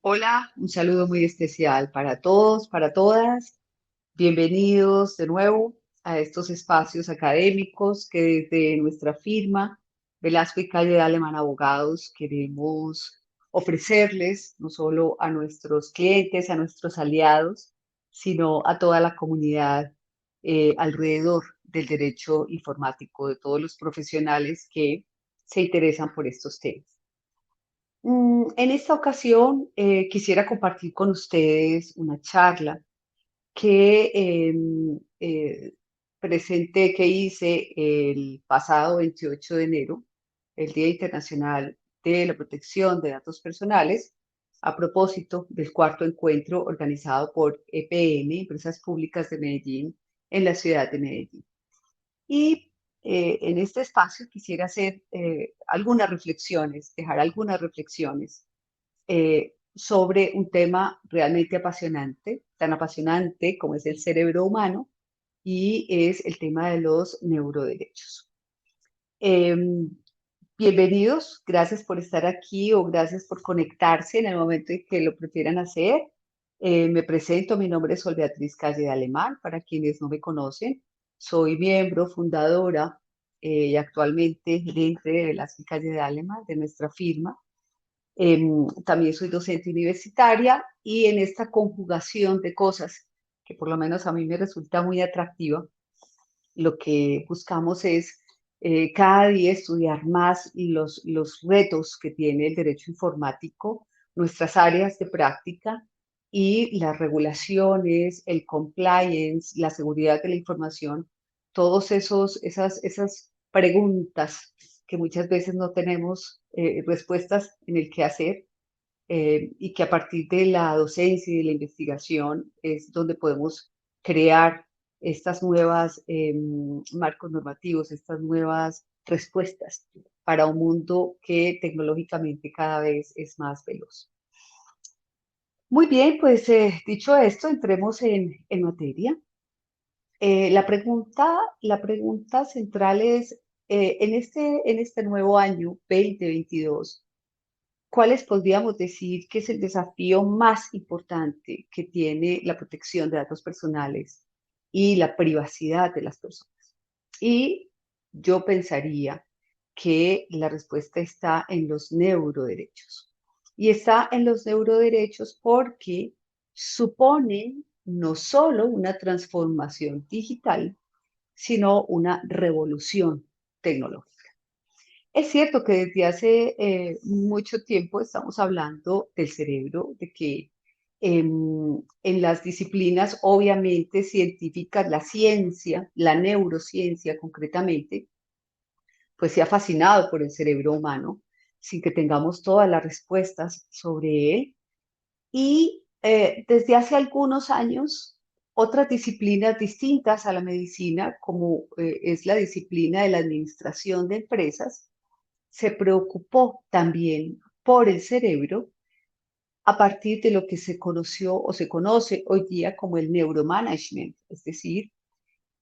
Hola, un saludo muy especial para todos, para todas. Bienvenidos de nuevo a estos espacios académicos que desde nuestra firma Velasco y Calle de Alemán Abogados queremos ofrecerles no solo a nuestros clientes, a nuestros aliados, sino a toda la comunidad alrededor del derecho informático, de todos los profesionales que se interesan por estos temas. En esta ocasión quisiera compartir con ustedes una charla que presenté, que hice el pasado 28 de enero, el Día Internacional de la Protección de Datos Personales, a propósito del cuarto encuentro organizado por EPM, Empresas Públicas de Medellín, en la ciudad de Medellín. Y en este espacio quisiera hacer algunas reflexiones, dejar algunas reflexiones sobre un tema realmente apasionante, tan apasionante como es el cerebro humano, y es el tema de los neuroderechos. Eh, Bienvenidos, gracias por estar aquí o gracias por conectarse en el momento en que lo prefieran hacer. Me presento, mi nombre es Sol Beatriz Calle de Alemán, para quienes no me conocen. Soy miembro, fundadora y actualmente gerente de Velasco y Calle de Alemán, de nuestra firma. También soy docente universitaria y en esta conjugación de cosas que por lo menos a mí me resulta muy atractiva, lo que buscamos es cada día estudiar más los retos que tiene el derecho informático, nuestras áreas de práctica y las regulaciones, el compliance, la seguridad de la información, todos esas preguntas que muchas veces no tenemos respuestas en el que hacer, y que a partir de la docencia y de la investigación es donde podemos crear estas nuevas marcos normativos, estas nuevas respuestas para un mundo que tecnológicamente cada vez es más veloz. Muy bien, pues dicho esto, entremos en materia. La pregunta central es, en este nuevo año 2022, ¿cuáles podríamos decir que es el desafío más importante que tiene la protección de datos personales y la privacidad de las personas? Y yo pensaría que la respuesta está en los neuroderechos. Y está en los neuroderechos porque suponen no solo una transformación digital, sino una revolución tecnológica. Es cierto que desde hace mucho tiempo estamos hablando del cerebro, de que en las disciplinas obviamente científicas, la ciencia, la neurociencia concretamente, pues se ha fascinado por el cerebro humano sin que tengamos todas las respuestas sobre él. Y desde hace algunos años, otras disciplinas distintas a la medicina, como es la disciplina de la administración de empresas, se preocupó también por el cerebro a partir de lo que se conoció o se conoce hoy día como el neuromanagement, es decir,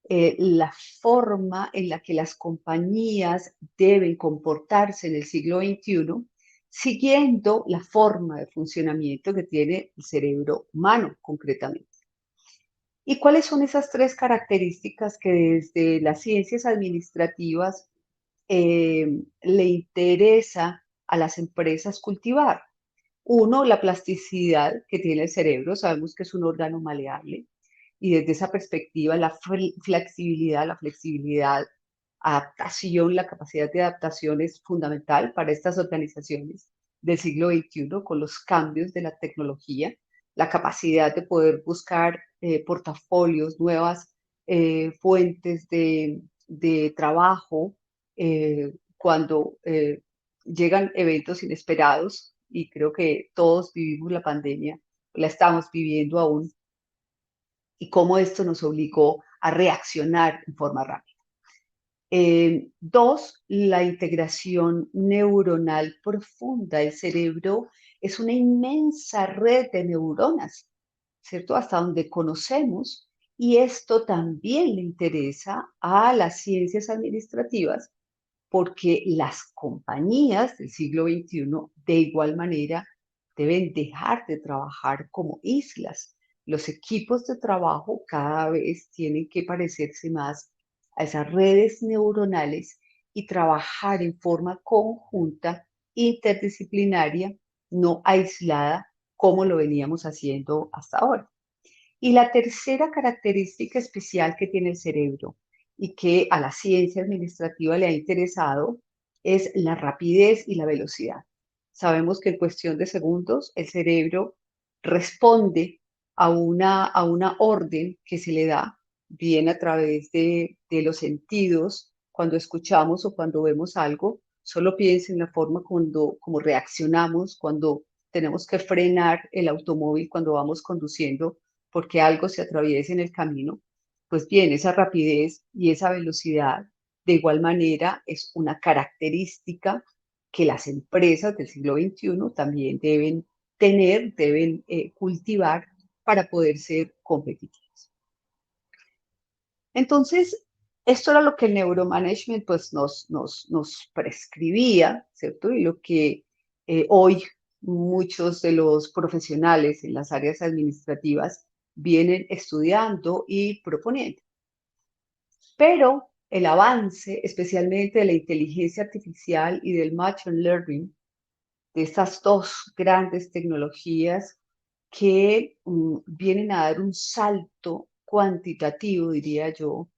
la forma en la que las compañías deben comportarse en el siglo XXI, siguiendo la forma de funcionamiento que tiene el cerebro humano concretamente. ¿Y cuáles son esas tres características que desde las ciencias administrativas le interesa a las empresas cultivar? Uno, la plasticidad que tiene el cerebro. Sabemos que es un órgano maleable y desde esa perspectiva la flexibilidad, adaptación, la capacidad de adaptación es fundamental para estas organizaciones del siglo XXI con los cambios de la tecnología, la capacidad de poder buscar portafolios, nuevas fuentes de trabajo cuando llegan eventos inesperados, y creo que todos vivimos la pandemia, la estamos viviendo aún, y cómo esto nos obligó a reaccionar en forma rápida. Dos, la integración neuronal profunda. El cerebro es una inmensa red de neuronas, ¿cierto? Hasta donde conocemos, y esto también le interesa a las ciencias administrativas porque las compañías del siglo XXI de igual manera deben dejar de trabajar como islas. Los equipos de trabajo cada vez tienen que parecerse más a esas redes neuronales y trabajar en forma conjunta, interdisciplinaria, no aislada, como lo veníamos haciendo hasta ahora. Y la tercera característica especial que tiene el cerebro y que a la ciencia administrativa le ha interesado es la rapidez y la velocidad. Sabemos que en cuestión de segundos el cerebro responde a una orden que se le da, bien a través de los sentidos, cuando escuchamos o cuando vemos algo. Solo piensa en la forma como reaccionamos cuando tenemos que frenar el automóvil cuando vamos conduciendo porque algo se atraviesa en el camino. Pues bien, esa rapidez y esa velocidad de igual manera es una característica que las empresas del siglo XXI también deben tener, deben cultivar para poder ser competitivas. Entonces, esto era lo que el neuromanagement pues, nos prescribía, ¿cierto? Y lo que hoy muchos de los profesionales en las áreas administrativas vienen estudiando y proponiendo. Pero el avance, especialmente de la inteligencia artificial y del machine learning, de estas dos grandes tecnologías que vienen a dar un salto cuantitativo, diría yo,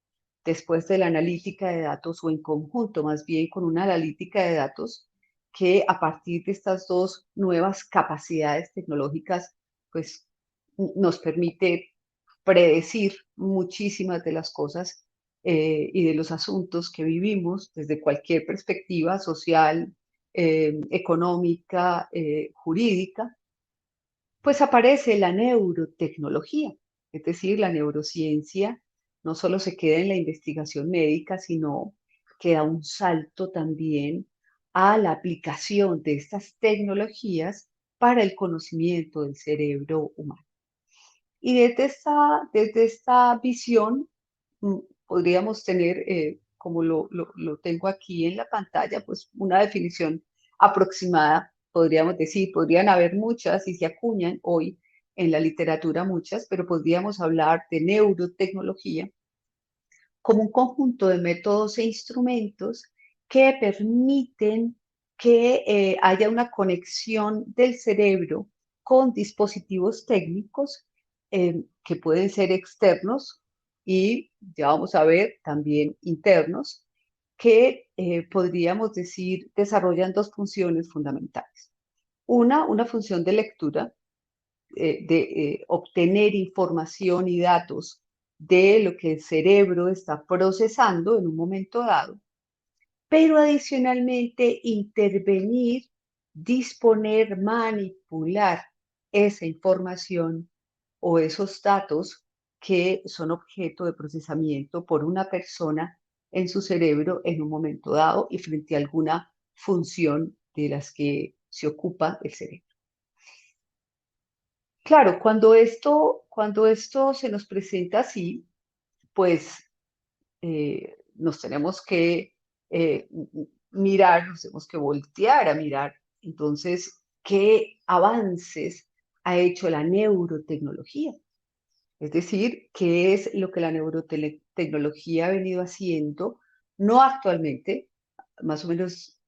después de la analítica de datos o en conjunto, más bien con una analítica de datos que a partir de estas dos nuevas capacidades tecnológicas, pues nos permite predecir muchísimas de las cosas y de los asuntos que vivimos desde cualquier perspectiva social, económica, jurídica, pues aparece la neurotecnología, es decir, la neurociencia no solo se queda en la investigación médica, sino que da un salto también a la aplicación de estas tecnologías para el conocimiento del cerebro humano. Y desde esta visión mm, podríamos tener, como lo tengo aquí en la pantalla, pues una definición aproximada, podríamos decir, podrían haber muchas y se acuñan hoy en la literatura muchas, pero podríamos hablar de neurotecnología como un conjunto de métodos e instrumentos que permiten que haya una conexión del cerebro con dispositivos técnicos que pueden ser externos y, ya vamos a ver, también internos, que podríamos decir desarrollan dos funciones fundamentales. Una función de lectura, de obtener información y datos de lo que el cerebro está procesando en un momento dado, pero adicionalmente intervenir, disponer, manipular esa información o esos datos que son objeto de procesamiento por una persona en su cerebro en un momento dado y frente a alguna función de las que se ocupa el cerebro. Claro, cuando esto se nos presenta así, pues nos tenemos que mirar, nos tenemos que voltear a mirar. Entonces, ¿qué avances ha hecho la neurotecnología? Es decir, ¿qué es lo que la neurotecnología ha venido haciendo? No actualmente, más o menos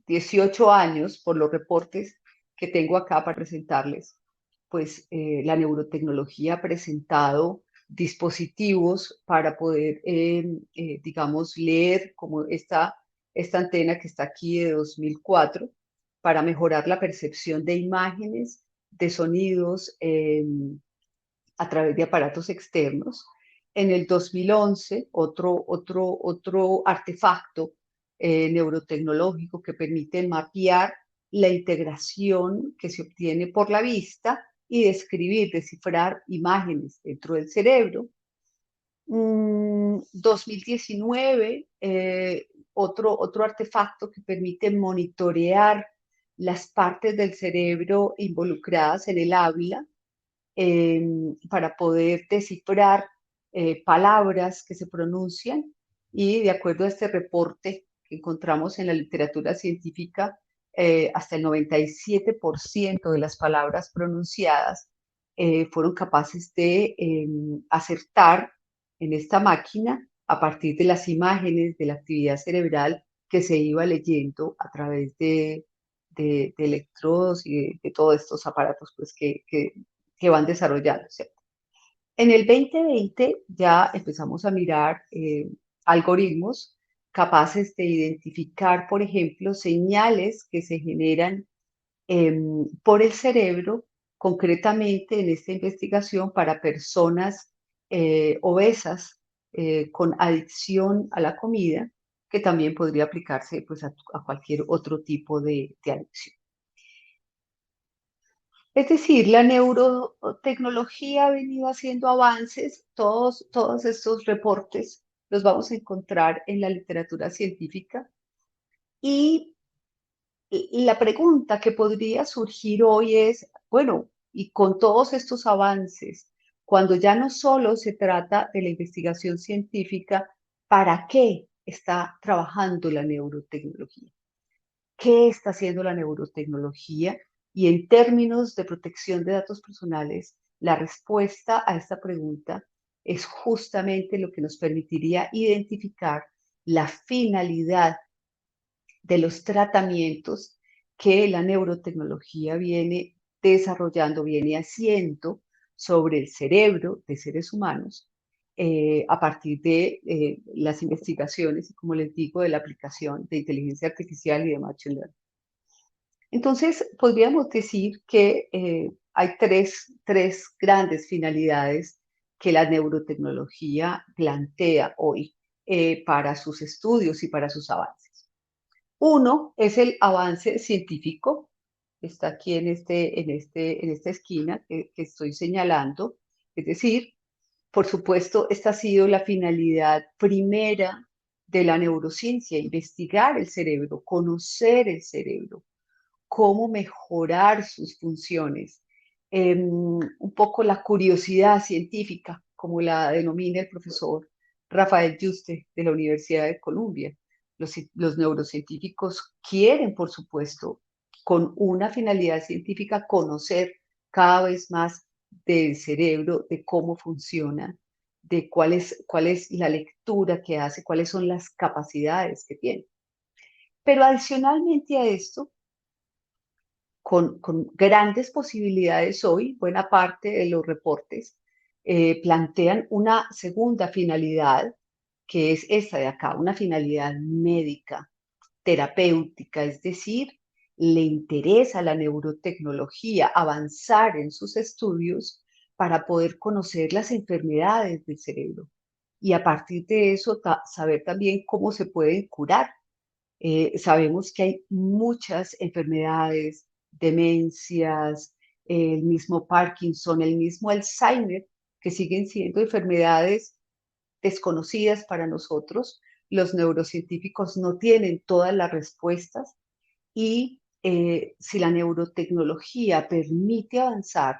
18 años, por los reportes que tengo acá para presentarles, pues la neurotecnología ha presentado dispositivos para poder, digamos, leer como esta antena que está aquí de 2004, para mejorar la percepción de imágenes, de sonidos a través de aparatos externos. En el 2011, otro artefacto neurotecnológico que permite mapear la integración que se obtiene por la vista y describir, descifrar imágenes dentro del cerebro. 2019, otro artefacto que permite monitorear las partes del cerebro involucradas en el habla para poder descifrar palabras que se pronuncian y de acuerdo a este reporte que encontramos en la literatura científica, hasta el 97% de las palabras pronunciadas fueron capaces de acertar en esta máquina a partir de las imágenes de la actividad cerebral que se iba leyendo a través de electrodos y de todos estos aparatos pues, que van desarrollándose. En el 2020 ya empezamos a mirar algoritmos capaces de identificar, por ejemplo, señales que se generan por el cerebro, concretamente en esta investigación para personas obesas con adicción a la comida, que también podría aplicarse pues, a cualquier otro tipo de adicción. Es decir, la neurotecnología ha venido haciendo avances, todos estos reportes los vamos a encontrar en la literatura científica y la pregunta que podría surgir hoy es, bueno, y con todos estos avances, cuando ya no solo se trata de la investigación científica, ¿para qué está trabajando la neurotecnología? ¿Qué está haciendo la neurotecnología? Y en términos de protección de datos personales, la respuesta a esta pregunta es justamente lo que nos permitiría identificar la finalidad de los tratamientos que la neurotecnología viene desarrollando, viene haciendo sobre el cerebro de seres humanos a partir de las investigaciones y, como les digo, de la aplicación de inteligencia artificial y de machine learning. Entonces, podríamos decir que hay tres grandes finalidades que la neurotecnología plantea hoy para sus estudios y para sus avances. Uno es el avance científico, que está aquí en esta esquina que estoy señalando. Es decir, por supuesto, esta ha sido la finalidad primera de la neurociencia, investigar el cerebro, conocer el cerebro, cómo mejorar sus funciones. Un poco la curiosidad científica, como la denomina el profesor Rafael Yuste de la Universidad de Columbia. Los neurocientíficos quieren, por supuesto, con una finalidad científica, conocer cada vez más del cerebro, de cómo funciona, de cuál es la lectura que hace, cuáles son las capacidades que tiene. Pero adicionalmente a esto, con grandes posibilidades hoy, buena parte de los reportes plantean una segunda finalidad, que es esta de acá, una finalidad médica, terapéutica, es decir, le interesa a la neurotecnología avanzar en sus estudios para poder conocer las enfermedades del cerebro y a partir de eso saber también cómo se pueden curar. Sabemos que hay muchas enfermedades, demencias, el mismo Parkinson, el mismo Alzheimer, que siguen siendo enfermedades desconocidas para nosotros. Los neurocientíficos no tienen todas las respuestas y si la neurotecnología permite avanzar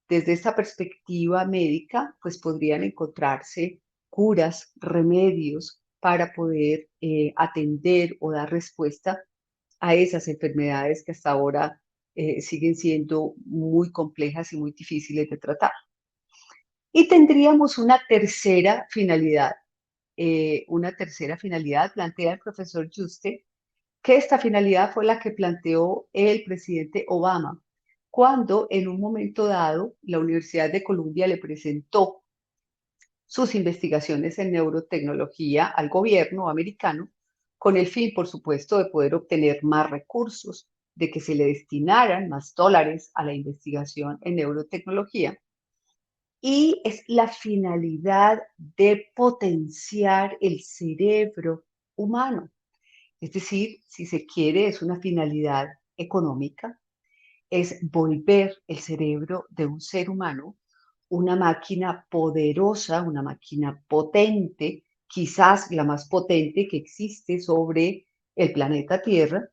desde esta perspectiva médica, pues podrían encontrarse curas, remedios para poder atender o dar respuesta a esas enfermedades que hasta ahora siguen siendo muy complejas y muy difíciles de tratar. Y tendríamos una tercera finalidad plantea el profesor Juste, que esta finalidad fue la que planteó el presidente Obama cuando en un momento dado la Universidad de Columbia le presentó sus investigaciones en neurotecnología al gobierno americano con el fin, por supuesto, de poder obtener más recursos, de que se le destinaran más dólares a la investigación en neurotecnología. Y es la finalidad de potenciar el cerebro humano. Es decir, si se quiere, es una finalidad económica, es volver el cerebro de un ser humano una máquina poderosa, una máquina potente, quizás la más potente que existe sobre el planeta Tierra,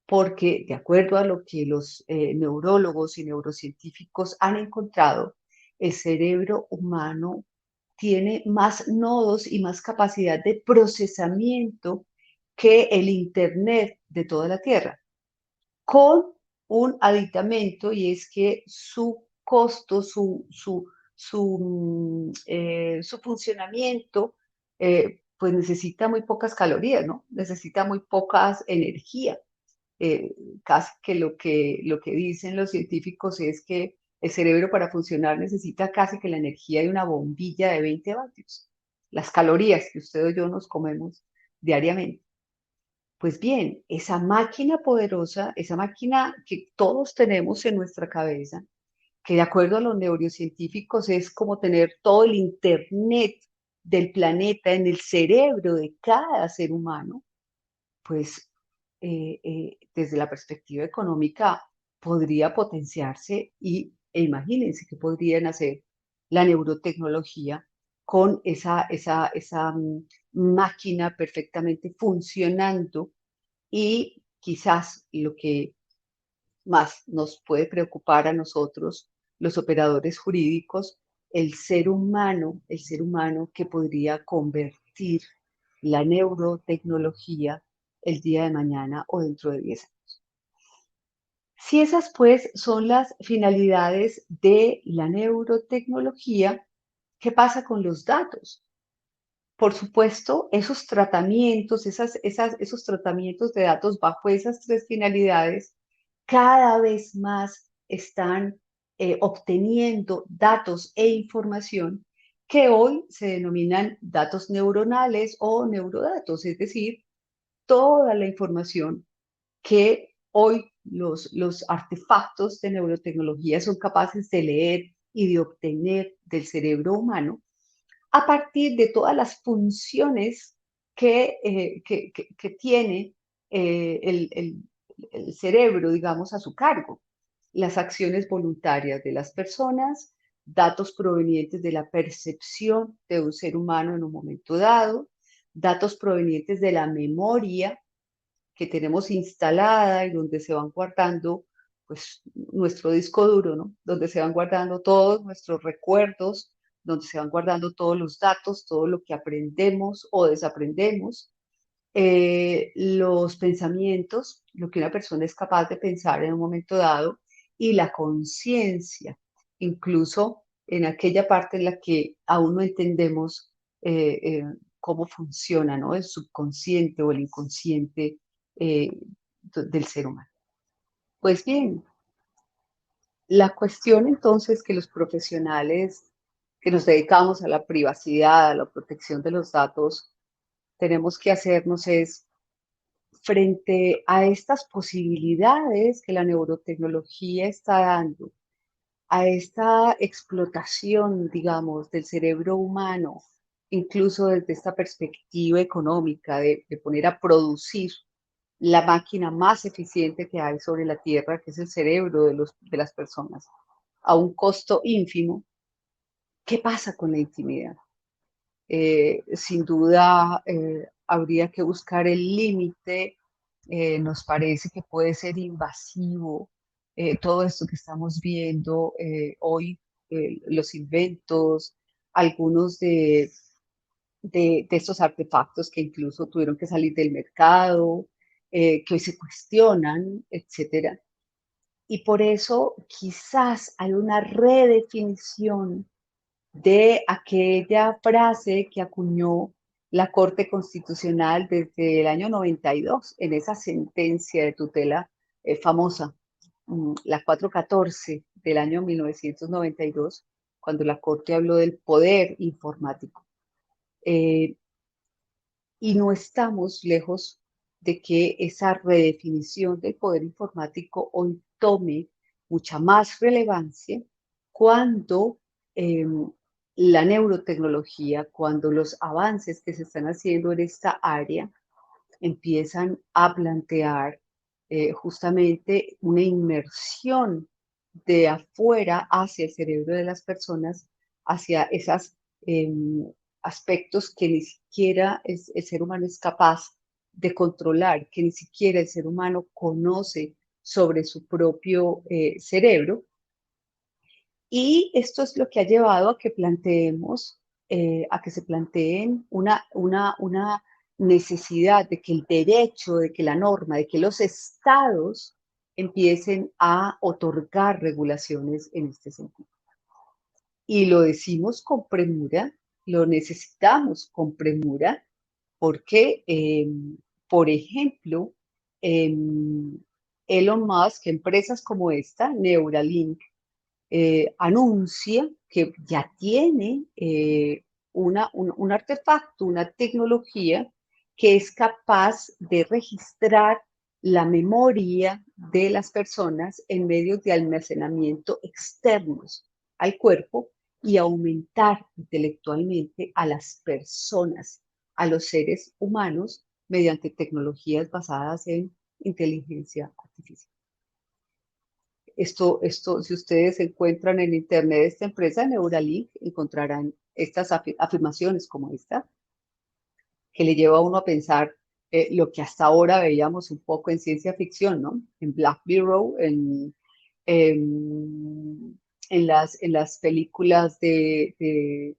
porque de acuerdo a lo que los neurólogos y neurocientíficos han encontrado, el cerebro humano tiene más nodos y más capacidad de procesamiento que el Internet de toda la Tierra. con un aditamento, y es que su costo, su funcionamiento, pues necesita muy pocas calorías, ¿no? Necesita muy pocas energía. Eh, Casi que lo que dicen los científicos es que el cerebro para funcionar necesita casi que la energía de una bombilla de 20 vatios, las calorías que usted o yo nos comemos diariamente. Pues bien, esa máquina poderosa, esa máquina que todos tenemos en nuestra cabeza, que de acuerdo a los neurocientíficos es como tener todo el Internet del planeta en el cerebro de cada ser humano, pues desde la perspectiva económica podría potenciarse e imagínense que podrían hacer la neurotecnología con esa máquina perfectamente funcionando, y quizás lo que más nos puede preocupar a nosotros, los operadores jurídicos, el ser humano que podría convertir la neurotecnología el día de mañana o dentro de 10 años. Si esas pues son las finalidades de la neurotecnología, ¿qué pasa con los datos? Por supuesto, esos tratamientos, esos tratamientos de datos bajo esas tres finalidades cada vez más están obteniendo datos e información que hoy se denominan datos neuronales o neurodatos, es decir, toda la información que hoy los artefactos de neurotecnología son capaces de leer y de obtener del cerebro humano a partir de todas las funciones que tiene el cerebro, digamos, a su cargo. Las acciones voluntarias de las personas, datos provenientes de la percepción de un ser humano en un momento dado, datos provenientes de la memoria que tenemos instalada y donde se van guardando, pues, nuestro disco duro, ¿no? Donde se van guardando todos nuestros recuerdos, donde se van guardando todos los datos, todo lo que aprendemos o desaprendemos, los pensamientos, lo que una persona es capaz de pensar en un momento dado, y la conciencia, incluso en aquella parte en la que aún no entendemos cómo funciona, ¿no? El subconsciente o el inconsciente eh, del ser humano. Pues bien, la cuestión entonces que los profesionales que nos dedicamos a la privacidad, a la protección de los datos, tenemos que hacernos es, frente a estas posibilidades que la neurotecnología está dando, a esta explotación, digamos, del cerebro humano, incluso desde esta perspectiva económica de poner a producir la máquina más eficiente que hay sobre la Tierra, que es el cerebro de las personas, a un costo ínfimo. ¿Qué pasa con la intimidad? Sin duda, habría que buscar el límite. Nos parece que puede ser invasivo todo esto que estamos viendo hoy, los inventos, algunos de estos artefactos que incluso tuvieron que salir del mercado, que hoy se cuestionan, etcétera. Y por eso quizás hay una redefinición de aquella frase que acuñó la Corte Constitucional desde el año 92, en esa sentencia de tutela famosa, la 414 del año 1992, cuando la Corte habló del poder informático. Eh, y no estamos lejos de que esa redefinición del poder informático hoy tome mucha más relevancia cuando eh, la neurotecnología, cuando los avances que se están haciendo en esta área empiezan a plantear justamente una inmersión de afuera hacia el cerebro de las personas, hacia esos aspectos que ni siquiera el ser humano es capaz de controlar, que ni siquiera el ser humano conoce sobre su propio cerebro. Y esto es lo que ha llevado a que planteemos, a que se planteen una necesidad de que el derecho, de que la norma, de que los estados empiecen a otorgar regulaciones en este sentido. Y lo decimos con premura, lo necesitamos con premura, porque, por ejemplo, Elon Musk, empresas como esta, Neuralink, anuncia que ya tiene un artefacto, una tecnología que es capaz de registrar la memoria de las personas en medios de almacenamiento externos al cuerpo y aumentar intelectualmente a las personas, a los seres humanos, mediante tecnologías basadas en inteligencia artificial. Si ustedes encuentran en Internet esta empresa, Neuralink, encontrarán estas afirmaciones como esta, que le lleva a uno a pensar lo que hasta ahora veíamos un poco en ciencia ficción, ¿no? En Black Mirror, en las películas de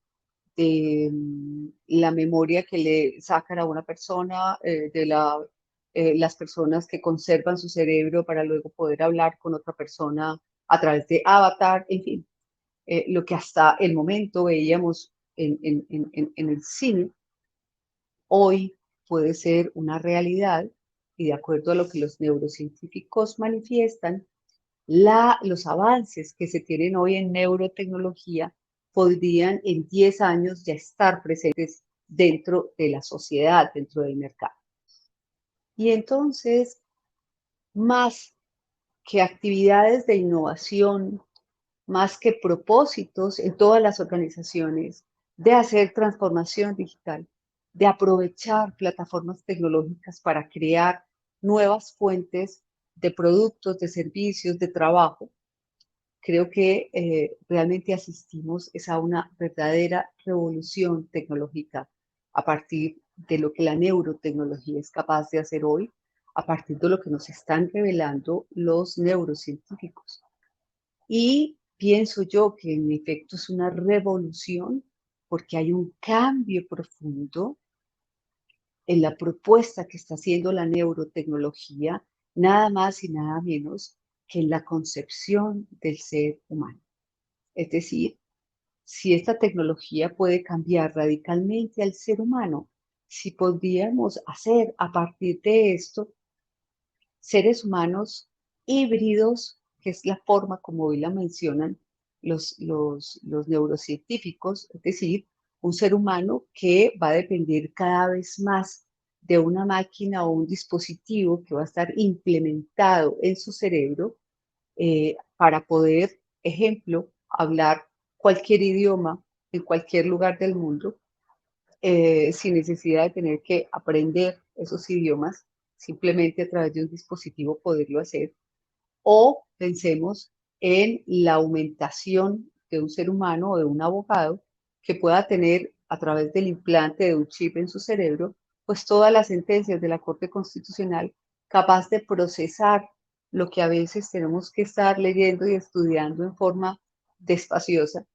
la memoria que le sacan a una persona, las personas que conservan su cerebro para luego poder hablar con otra persona a través de avatar, en fin, lo que hasta el momento veíamos en el cine, hoy puede ser una realidad y de acuerdo a lo que los neurocientíficos manifiestan, los avances que se tienen hoy en neurotecnología podrían en 10 años ya estar presentes dentro de la sociedad, dentro del mercado. Y entonces, más que actividades de innovación, más que propósitos en todas las organizaciones de hacer transformación digital, de aprovechar plataformas tecnológicas para crear nuevas fuentes de productos, de servicios, de trabajo, creo que realmente asistimos a una verdadera revolución tecnológica a partir de lo que la neurotecnología es capaz de hacer hoy, a partir de lo que nos están revelando los neurocientíficos. Y pienso yo que en efecto es una revolución porque hay un cambio profundo en la propuesta que está haciendo la neurotecnología, nada más y nada menos que en la concepción del ser humano. Es decir, si esta tecnología puede cambiar radicalmente al ser humano, si podríamos hacer a partir de esto seres humanos híbridos, que es la forma como hoy la mencionan los neurocientíficos, es decir, un ser humano que va a depender cada vez más de una máquina o un dispositivo que va a estar implementado en su cerebro para poder, ejemplo, hablar cualquier idioma en cualquier lugar del mundo sin necesidad de tener que aprender esos idiomas, simplemente a través de un dispositivo poderlo hacer. O pensemos en la aumentación de un ser humano o de un abogado que pueda tener a través del implante de un chip en su cerebro, pues todas las sentencias de la Corte Constitucional capaz de procesar lo que a veces tenemos que estar leyendo y estudiando en forma despaciosa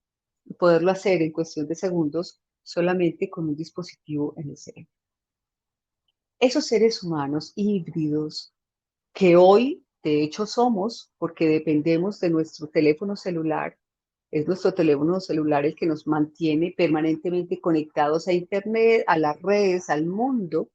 y poderlo hacer en cuestión de segundos solamente con un dispositivo en el cerebro. Esos seres humanos híbridos que hoy de hecho somos porque dependemos de nuestro teléfono celular, es nuestro teléfono celular el que nos mantiene permanentemente conectados a Internet, a las redes, al mundo,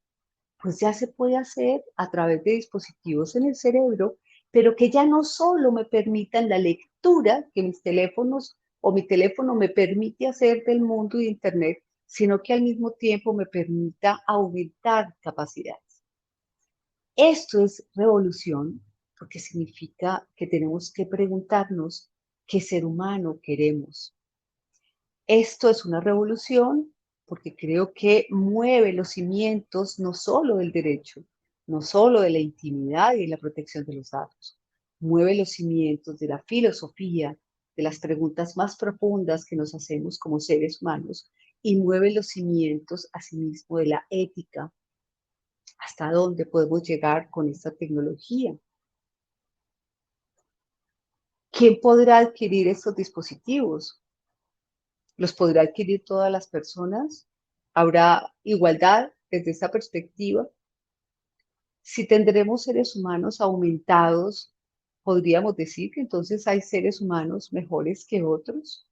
pues ya se puede hacer a través de dispositivos en el cerebro, pero que ya no solo me permitan la lectura que mis teléfonos o mi teléfono me permite hacer del mundo y de Internet, sino que al mismo tiempo me permita aumentar capacidades. Esto es revolución porque significa que tenemos que preguntarnos qué ser humano queremos. Esto es una revolución porque creo que mueve los cimientos no solo del derecho, no solo de la intimidad y la protección de los datos, mueve los cimientos de la filosofía, de las preguntas más profundas que nos hacemos como seres humanos y mueve los cimientos asimismo de la ética, hasta dónde podemos llegar con esta tecnología. ¿Quién podrá adquirir estos dispositivos? ¿Los podrá adquirir todas las personas? ¿Habrá igualdad desde esta perspectiva? Si tendremos seres humanos aumentados ¿Podríamos decir que entonces hay seres humanos mejores que otros?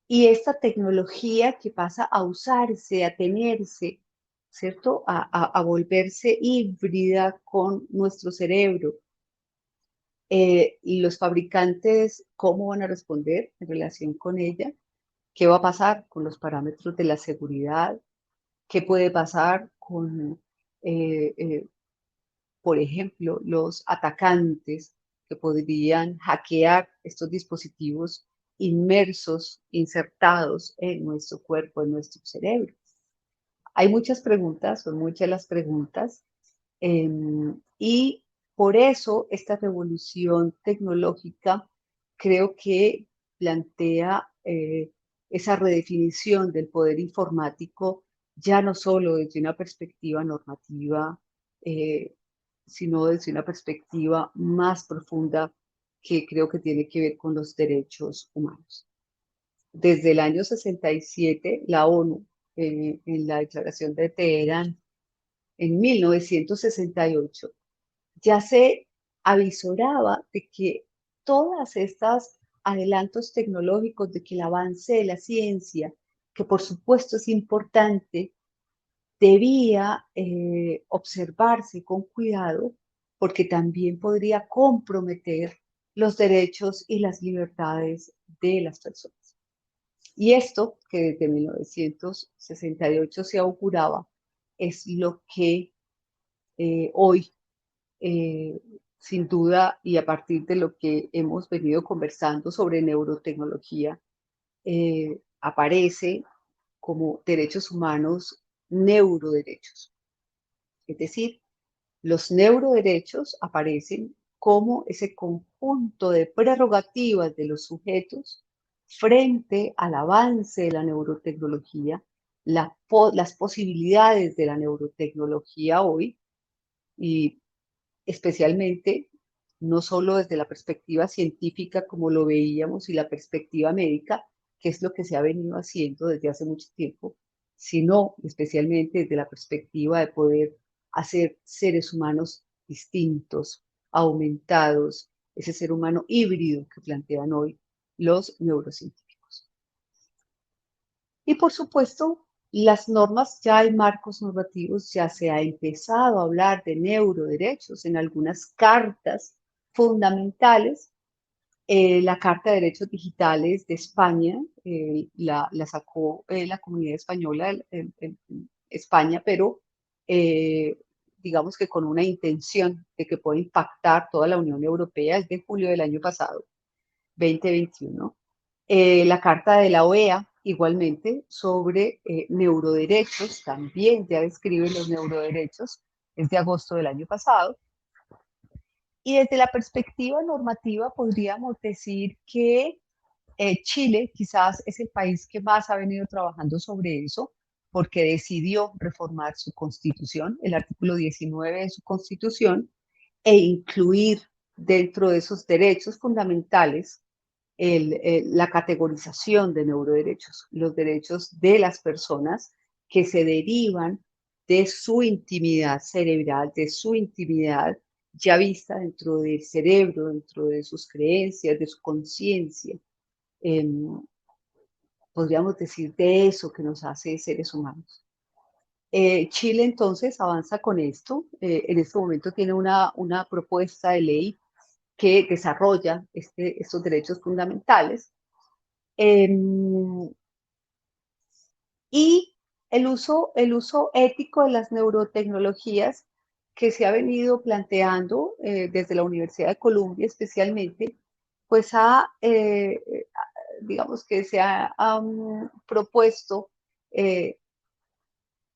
Y esta tecnología que pasa a usarse, a tenerse, ¿cierto? A volverse híbrida con nuestro cerebro. Y los fabricantes, ¿cómo van a responder en relación con ella? ¿Qué va a pasar con los parámetros de la seguridad? ¿Qué puede pasar con, eh, eh, por ejemplo, los atacantes que podrían hackear estos dispositivos inmersos, insertados en nuestro cuerpo, en nuestro cerebro? Hay muchas preguntas, son muchas las preguntas, y por eso esta revolución tecnológica creo que plantea esa redefinición del poder informático ya no solo desde una perspectiva normativa, eh, sino desde una perspectiva más profunda que creo que tiene que ver con los derechos humanos. Desde el año 67, la ONU, en la Declaración de Teherán, en 1968, ya se avisoraba de que todas estas adelantos tecnológicos, de que el avance de la ciencia, que por supuesto es importante, debía observarse con cuidado porque también podría comprometer los derechos y las libertades de las personas. Y esto, que desde 1968 se auguraba, es lo que hoy, eh, sin duda, y a partir de lo que hemos venido conversando sobre neurotecnología, aparece como derechos humanos, neuroderechos. Es decir, los neuroderechos aparecen como ese conjunto de prerrogativas de los sujetos frente al avance de la neurotecnología, las posibilidades de la neurotecnología hoy, y especialmente no solo desde la perspectiva científica como lo veíamos y la perspectiva médica, que es lo que se ha venido haciendo desde hace mucho tiempo, sino especialmente desde la perspectiva de poder hacer seres humanos distintos, aumentados, ese ser humano híbrido que plantean hoy los neurocientíficos. Y por supuesto, las normas, ya hay marcos normativos, ya se ha empezado a hablar de neuroderechos en algunas cartas fundamentales. La Carta de Derechos Digitales de España la sacó la Comunidad Española en España, pero eh, digamos que con una intención de que pueda impactar toda la Unión Europea, es de julio del año pasado, 2021. La Carta de la OEA, igualmente, sobre neuroderechos, también ya describe los neuroderechos, es de agosto del año pasado. Y desde la perspectiva normativa podríamos decir que Chile quizás es el país que más ha venido trabajando sobre eso, porque decidió reformar su constitución, el artículo 19 de su constitución, e incluir dentro de esos derechos fundamentales la categorización de neuroderechos, los derechos de las personas que se derivan de su intimidad cerebral, de su intimidad ya vista dentro del cerebro, dentro de sus creencias, de su conciencia. Eh, Podríamos decir de eso que nos hace seres humanos. Chile entonces avanza con esto. En este momento tiene una propuesta de ley que desarrolla estos derechos fundamentales. Eh, y el uso ético de las neurotecnologías que se ha venido planteando desde la Universidad de Columbia especialmente, pues digamos que se ha propuesto eh,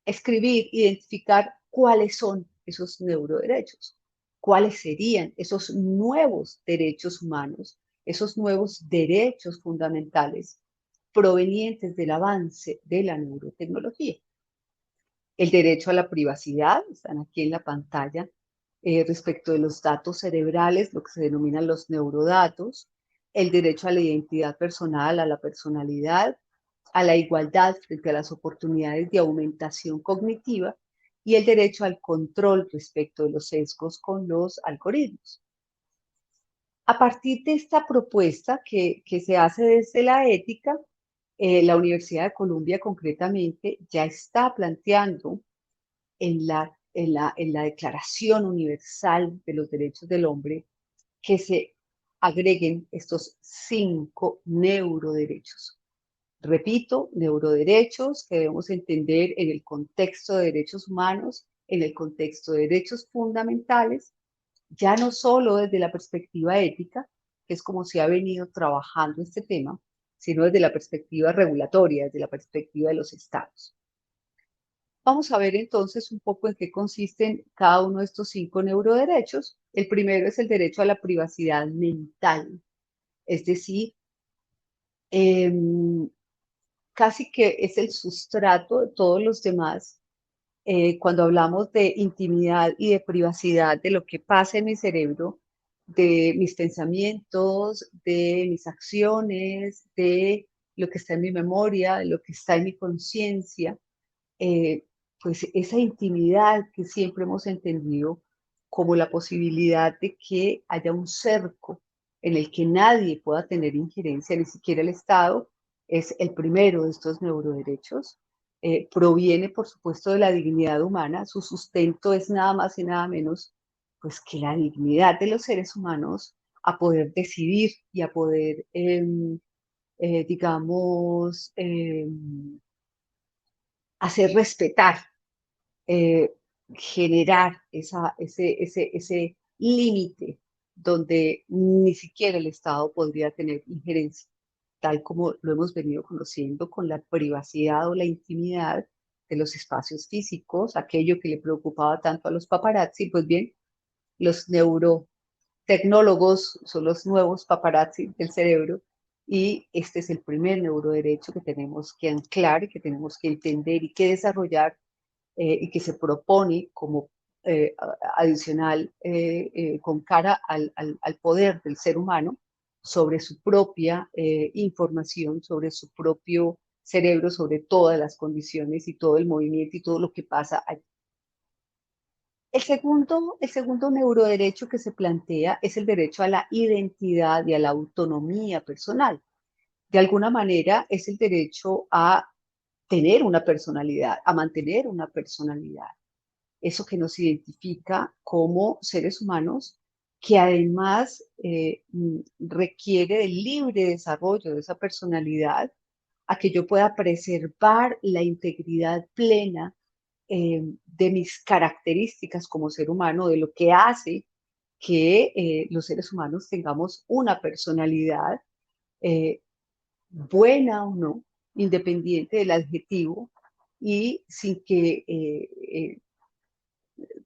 escribir, identificar cuáles son esos neuroderechos, cuáles serían esos nuevos derechos humanos, esos nuevos derechos fundamentales provenientes del avance de la neurotecnología. El derecho a la privacidad, están aquí en la pantalla, respecto de los datos cerebrales, lo que se denominan los neurodatos, el derecho a la identidad personal, a la personalidad, a la igualdad frente a las oportunidades de aumentación cognitiva y el derecho al control respecto de los sesgos con los algoritmos. A partir de esta propuesta que se hace desde la ética, la Universidad de Columbia concretamente ya está planteando en la Declaración Universal de los Derechos del Hombre que se agreguen estos 5 neuroderechos. Repito, neuroderechos que debemos entender en el contexto de derechos humanos, en el contexto de derechos fundamentales, ya no solo desde la perspectiva ética, que es como se ha venido trabajando este tema, sino desde la perspectiva regulatoria, desde la perspectiva de los estados. Vamos a ver entonces un poco en qué consisten cada uno de estos 5 neuroderechos. El primero es el derecho a la privacidad mental, es decir, eh, casi que es el sustrato de todos los demás. Cuando hablamos de intimidad y de privacidad, de lo que pasa en mi cerebro, de mis pensamientos, de mis acciones, de lo que está en mi memoria, de lo que está en mi conciencia, eh, pues esa intimidad que siempre hemos entendido como la posibilidad de que haya un cerco en el que nadie pueda tener injerencia, ni siquiera el Estado, es el primero de estos neuroderechos. Proviene, por supuesto, de la dignidad humana. Su sustento es nada más y nada menos pues que la dignidad de los seres humanos a poder decidir y a poder, digamos, hacer respetar, eh, generar ese límite donde ni siquiera el Estado podría tener injerencia, tal como lo hemos venido conociendo con la privacidad o la intimidad de los espacios físicos, aquello que le preocupaba tanto a los paparazzi. Pues bien, los neurotecnólogos son los nuevos paparazzi del cerebro, y este es el primer neuroderecho que tenemos que anclar y que tenemos que entender y que desarrollar, y que se propone como adicional, con cara al poder del ser humano sobre su propia información, sobre su propio cerebro, sobre todas las condiciones y todo el movimiento y todo lo que pasa allí. El segundo neuroderecho que se plantea es el derecho a la identidad y a la autonomía personal. De alguna manera es el derecho a tener una personalidad, a mantener una personalidad, eso que nos identifica como seres humanos, que además requiere del libre desarrollo de esa personalidad, a que yo pueda preservar la integridad plena de mis características como ser humano, de lo que hace que los seres humanos tengamos una personalidad, eh, buena o no, independiente del adjetivo, y sin que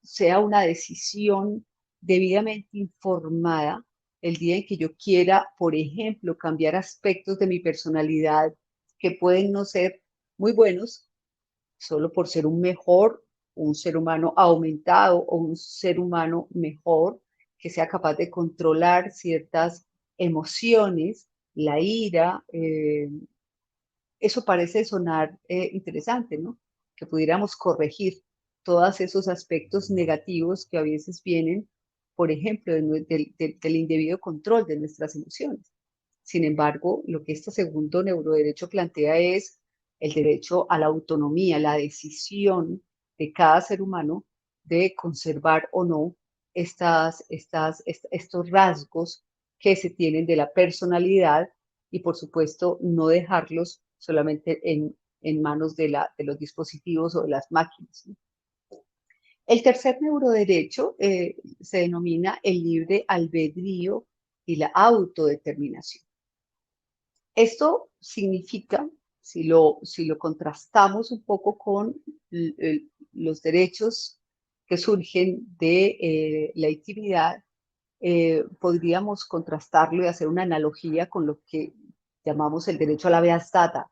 sea una decisión debidamente informada el día en que yo quiera, por ejemplo, cambiar aspectos de mi personalidad que pueden no ser muy buenos, solo por ser un ser humano aumentado o un ser humano mejor, que sea capaz de controlar ciertas emociones, la ira. Eso parece sonar interesante, ¿no? Que pudiéramos corregir todos esos aspectos negativos que a veces vienen, por ejemplo, del indebido control de nuestras emociones. Sin embargo, lo que este segundo neuroderecho plantea es el derecho a la autonomía, la decisión de cada ser humano de conservar o no estos rasgos que se tienen de la personalidad, y por supuesto no dejarlos solamente en manos de los dispositivos o de las máquinas, ¿no? El tercer neuroderecho se denomina el libre albedrío y la autodeterminación. Esto significa, si lo contrastamos un poco con los derechos que surgen de la intimidad, podríamos contrastarlo y hacer una analogía con lo que llamamos el derecho a la habeas data: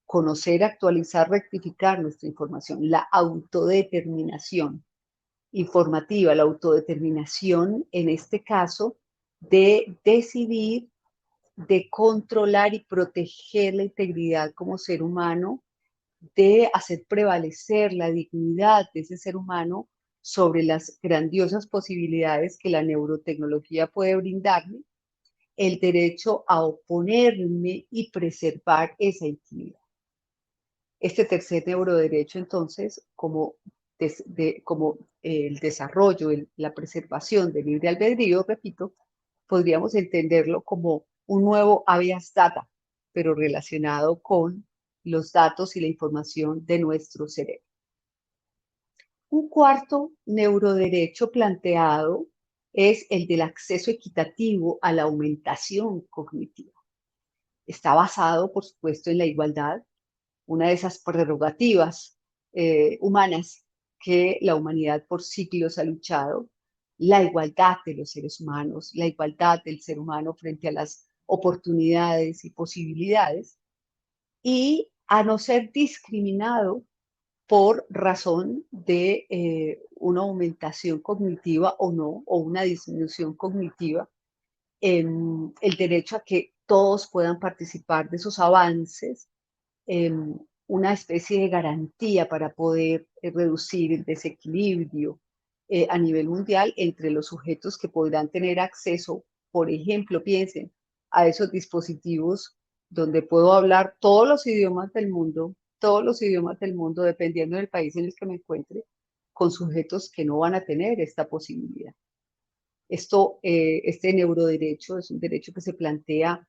conocer, actualizar, rectificar nuestra información. La autodeterminación informativa, la autodeterminación en este caso de decidir, de controlar y proteger la integridad como ser humano, de hacer prevalecer la dignidad de ese ser humano sobre las grandiosas posibilidades que la neurotecnología puede brindarle, el derecho a oponerme y preservar esa intimidad. Este tercer neuroderecho, entonces, como el desarrollo, la preservación del libre albedrío, repito, podríamos entenderlo como un nuevo habeas data, pero relacionado con los datos y la información de nuestro cerebro. Un cuarto neuroderecho planteado es el del acceso equitativo a la aumentación cognitiva. Está basado, por supuesto, en la igualdad, una de esas prerrogativas humanas que la humanidad por siglos ha luchado, la igualdad de los seres humanos, la igualdad del ser humano frente a las oportunidades y posibilidades, y a no ser discriminado por razón de una aumentación cognitiva o no, o una disminución cognitiva, el derecho a que todos puedan participar de esos avances, una especie de garantía para poder reducir el desequilibrio a nivel mundial entre los sujetos que podrán tener acceso, por ejemplo, piensen, a esos dispositivos donde puedo hablar todos los idiomas del mundo, dependiendo del país en el que me encuentre, con sujetos que no van a tener esta posibilidad. Este neuroderecho es un derecho que se plantea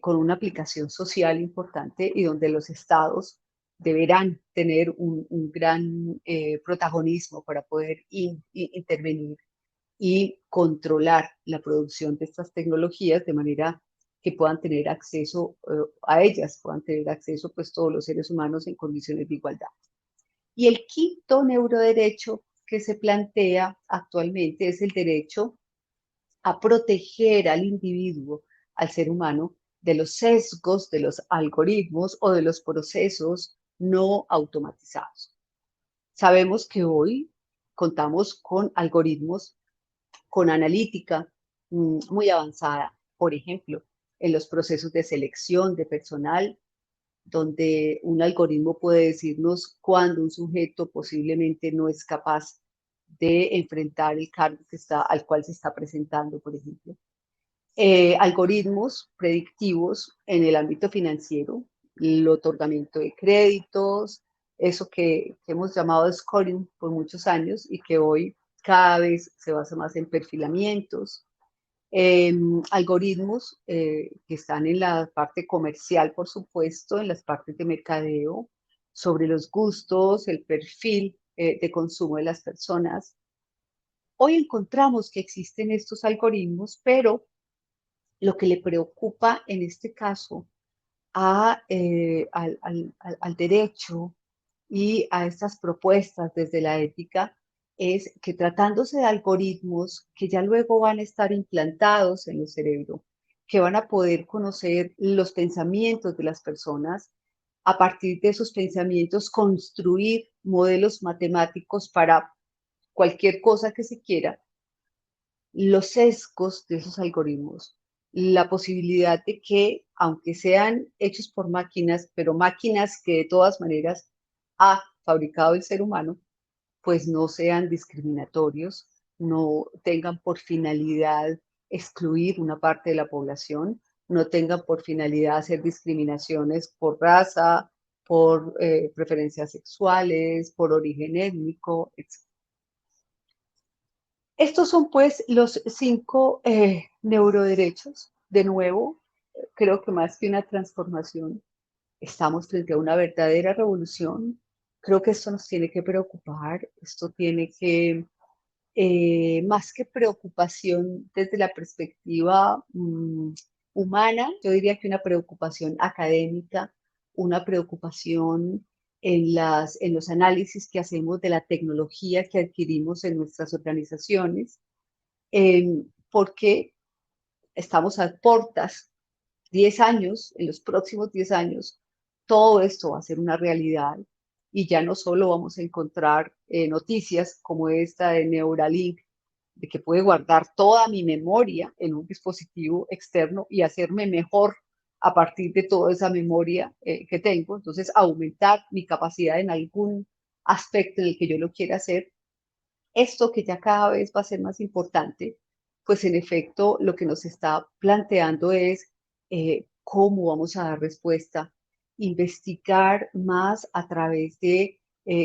con una aplicación social importante y donde los estados deberán tener un gran protagonismo para poder intervenir y controlar la producción de estas tecnologías de manera que puedan tener acceso a ellas, puedan tener acceso pues todos los seres humanos en condiciones de igualdad. Y el quinto neuroderecho que se plantea actualmente es el derecho a proteger al individuo, al ser humano, de los sesgos de los algoritmos o de los procesos no automatizados. Sabemos que hoy contamos con algoritmos, con analítica muy avanzada, por ejemplo, en los procesos de selección de personal, donde un algoritmo puede decirnos cuándo un sujeto posiblemente no es capaz de enfrentar el cargo al cual se está presentando, por ejemplo. Algoritmos predictivos en el ámbito financiero, el otorgamiento de créditos, eso que hemos llamado scoring por muchos años y que hoy cada vez se basa más en perfilamientos, algoritmos que están en la parte comercial, por supuesto, en las partes de mercadeo, sobre los gustos, el perfil de consumo de las personas. Hoy encontramos que existen estos algoritmos, pero lo que le preocupa en este caso al derecho y a estas propuestas desde la ética es que tratándose de algoritmos que ya luego van a estar implantados en el cerebro, que van a poder conocer los pensamientos de las personas, a partir de esos pensamientos construir modelos matemáticos para cualquier cosa que se quiera, los sesgos de esos algoritmos, la posibilidad de que, aunque sean hechos por máquinas, pero máquinas que de todas maneras ha fabricado el ser humano, pues no sean discriminatorios, no tengan por finalidad excluir una parte de la población, no tengan por finalidad hacer discriminaciones por raza, por preferencias sexuales, por origen étnico, etc. Estos son pues los 5 neuroderechos. De nuevo, creo que más que una transformación, estamos frente a una verdadera revolución. Creo que esto nos tiene que preocupar, esto tiene que, más que preocupación desde la perspectiva humana, yo diría que una preocupación académica, una preocupación en los análisis que hacemos de la tecnología que adquirimos en nuestras organizaciones, porque estamos a portas, 10 años, en los próximos 10 años, todo esto va a ser una realidad y ya no solo vamos a encontrar noticias como esta de Neuralink, de que puede guardar toda mi memoria en un dispositivo externo y hacerme mejor a partir de toda esa memoria que tengo, entonces aumentar mi capacidad en algún aspecto en el que yo lo quiera hacer. Esto que ya cada vez va a ser más importante pues en efecto lo que nos está planteando es cómo vamos a dar respuesta, investigar más a través de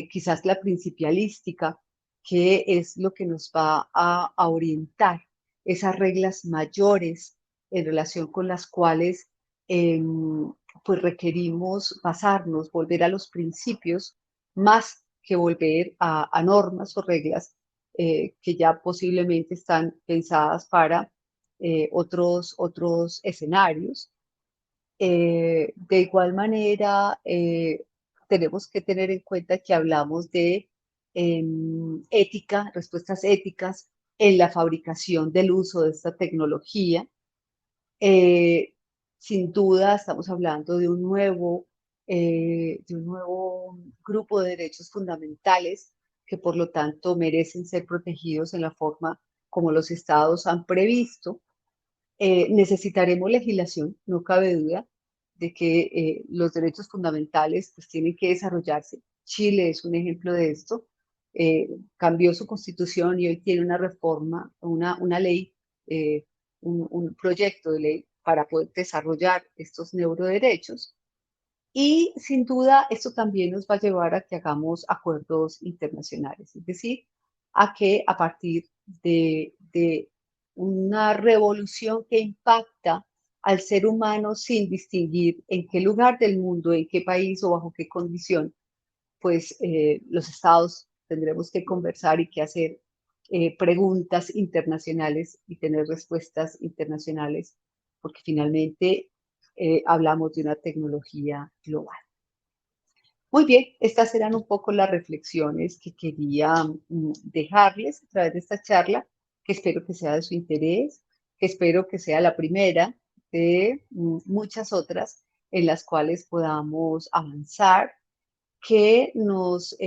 quizás la principialística, que es lo que nos va a orientar esas reglas mayores en relación con las cuales pues requerimos basarnos, volver a los principios más que volver a normas o reglas que ya posiblemente están pensadas para otros escenarios. De igual manera, tenemos que tener en cuenta que hablamos de ética, respuestas éticas en la fabricación del uso de esta tecnología. Eh, Sin duda estamos hablando de un nuevo grupo de derechos fundamentales que por lo tanto merecen ser protegidos en la forma como los estados han previsto. Necesitaremos legislación, no cabe duda de que los derechos fundamentales pues, tienen que desarrollarse. Chile es un ejemplo de esto. Cambió su constitución y hoy tiene una reforma, una ley, un proyecto de ley para poder desarrollar estos neuroderechos. Y sin duda esto también nos va a llevar a que hagamos acuerdos internacionales, es decir, a que a partir de una revolución que impacta al ser humano sin distinguir en qué lugar del mundo, en qué país o bajo qué condición, pues los estados tendremos que conversar y que hacer preguntas internacionales y tener respuestas internacionales, porque finalmente hablamos de una tecnología global. Muy bien, estas eran un poco las reflexiones que quería dejarles a través de esta charla, que espero que sea de su interés, que espero que sea la primera de muchas otras en las cuales podamos avanzar, que nos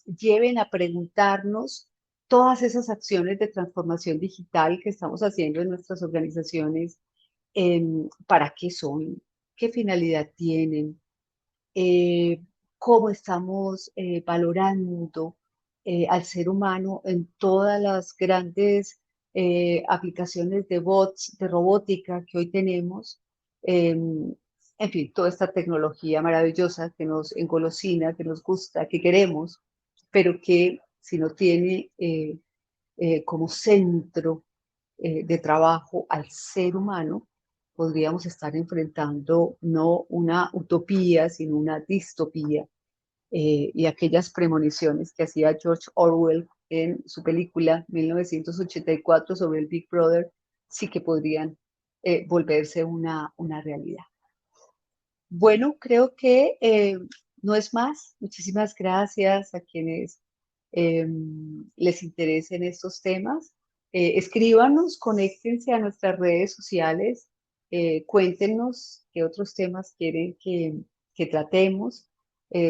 lleven a preguntarnos todas esas acciones de transformación digital que estamos haciendo en nuestras organizaciones, para qué son, qué finalidad tienen, eh, cómo estamos valorando al ser humano en todas las grandes aplicaciones de bots, de robótica que hoy tenemos. En fin, toda esta tecnología maravillosa que nos engolosina, que nos gusta, que queremos, pero que si no tiene como centro de trabajo al ser humano, podríamos estar enfrentando no una utopía, sino una distopía. Y aquellas premoniciones que hacía George Orwell en su película 1984 sobre el Big Brother, sí que podrían volverse una realidad. Bueno, creo que no es más. Muchísimas gracias a quienes les interesen estos temas. Escríbanos, conéctense a nuestras redes sociales, cuéntenos qué otros temas quieren que tratemos,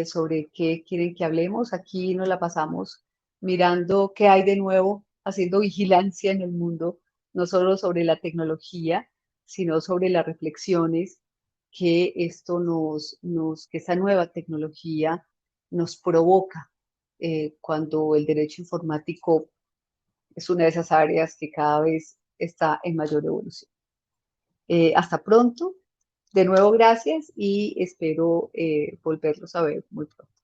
sobre qué quieren que hablemos. Aquí nos la pasamos mirando qué hay de nuevo, haciendo vigilancia en el mundo, no solo sobre la tecnología, sino sobre las reflexiones que que esta nueva tecnología nos provoca cuando el derecho informático es una de esas áreas que cada vez está en mayor evolución. Hasta pronto. De nuevo, gracias y espero volverlos a ver muy pronto.